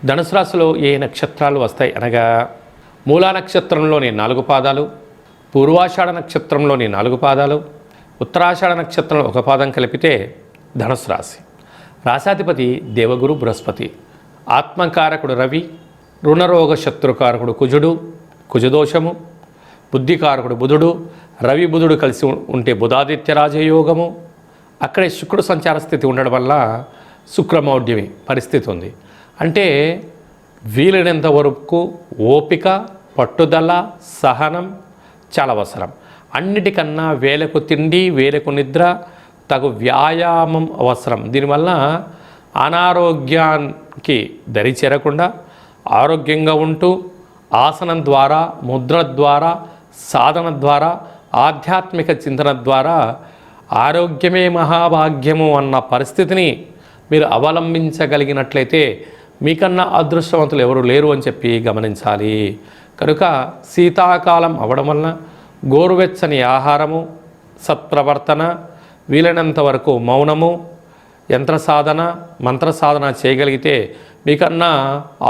ధనుసు రాశిలో ఏ నక్షత్రాలు వస్తాయి అనగా మూలా నక్షత్రంలోని 4 పాదాలు, పూర్వాషాఢ నక్షత్రంలోని 4 పాదాలు, ఉత్తరాషాఢ నక్షత్రంలో 1 పాదం కలిపితే ధనుసు రాశి. రాశాధిపతి దేవగురు బృహస్పతి, ఆత్మకారకుడు రవి, రుణరోగ శత్రుకారకుడు కుజుడు, కుజదోషము, బుద్ధికారకుడు బుధుడు, రవి బుధుడు కలిసి ఉంటే బుధాదిత్య రాజయోగము. అక్కడే శుక్రుడు సంచార స్థితి ఉండడం వల్ల శుక్రమౌఢ్యమి పరిస్థితి ఉంది. అంటే వీలైనంత వరకు ఓపిక, పట్టుదల, సహనం చాలా అవసరం. అన్నిటికన్నా వేలకు తిండి, వేలకు నిద్ర, తగు వ్యాయామం అవసరం. దీనివల్ల అనారోగ్యానికి దరి చేరకుండా ఆరోగ్యంగా ఉంటూ ఆసనం ద్వారా, ముద్ర ద్వారా, సాధన ద్వారా, ఆధ్యాత్మిక చింతన ద్వారా ఆరోగ్యమే మహాభాగ్యము అన్న పరిస్థితిని మీరు అవలంబించగలిగినట్లయితే మీకన్నా అదృష్టవంతులు ఎవరు లేరు అని చెప్పి గమనించాలి. కనుక శీతాకాలం అవడం వలన గోరువెచ్చని ఆహారము, సత్ప్రవర్తన, వీలైనంత వరకు మౌనము, యంత్ర సాధన, మంత్ర సాధన చేయగలిగితే మీకన్నా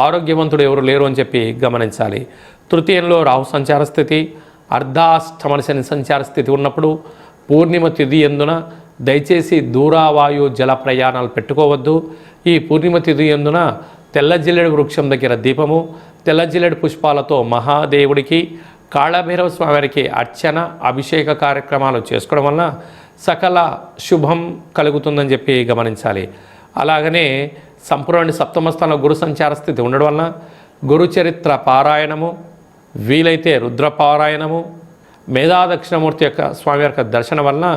ఆరోగ్యవంతుడు ఎవరు లేరు అని చెప్పి గమనించాలి. తృతీయంలో రాహు సంచార స్థితి, అర్ధాష్టమ శని సంచార స్థితి ఉన్నప్పుడు పూర్ణిమ తిథి ఎందున దయచేసి దూరావాయు జల ప్రయాణాలు పెట్టుకోవద్దు. ఈ పూర్ణిమ తిథి ఎందున తెల్ల జిల్లెడు వృక్షం దగ్గర దీపము, తెల్ల జిల్లెడు పుష్పాలతో మహాదేవుడికి, కాళభైరవ స్వామివారికి అర్చన, అభిషేక కార్యక్రమాలు చేసుకోవడం వలన సకల శుభం కలుగుతుందని చెప్పి గమనించాలి. అలాగనే సంపూర్ణ సప్తమ స్థానంలో గురు సంచార స్థితి ఉండడం వలన గురు చరిత్ర పారాయణము, వీలైతే రుద్ర పారాయణము, మేధా దక్షిణమూర్తి యొక్క స్వామి యొక్క దర్శనం వలన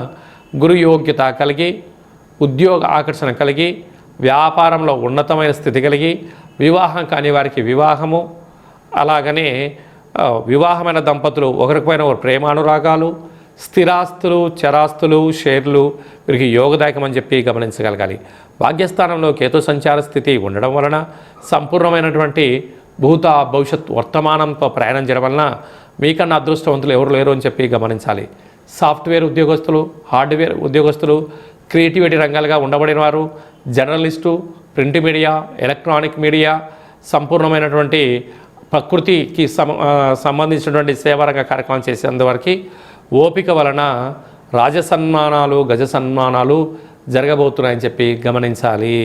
గురు యోగ్యత కలిగి, ఉద్యోగ ఆకర్షణ కలిగి, వ్యాపారంలో ఉన్నతమైన స్థితి కలిగి, వివాహం కాని వారికి వివాహము, అలాగనే వివాహమైన దంపతులు ఒకరిపైన ఒకరు ప్రేమానురాగాలు, స్థిరాస్తులు, చరాస్తులు, షేర్లు వీరికి యోగదాయకమని చెప్పి గమనించగలగాలి. భాగ్యస్థానంలో కేతు సంచార స్థితి ఉండడం వలన సంపూర్ణమైనటువంటి భూత భవిష్యత్ వర్తమానంతో ప్రయాణం చేయడం వలన మీకన్నా అదృష్టవంతులు ఎవరు లేరు అని చెప్పి గమనించాలి. సాఫ్ట్వేర్ ఉద్యోగస్తులు, హార్డ్వేర్ ఉద్యోగస్తులు, క్రియేటివిటీ రంగాలుగా ఉండబడిన వారు, journalist, print media, electronic media, సంపూర్ణమైనటువంటి ప్రకృతికి సంబంధించినటువంటి సేవారంగ కార్యక్రమం చేసేందువరకు ఓపిక వలన రాజసన్మానాలు, గజ సన్మానాలు జరగబోతున్నాయని చెప్పి గమనించాలి.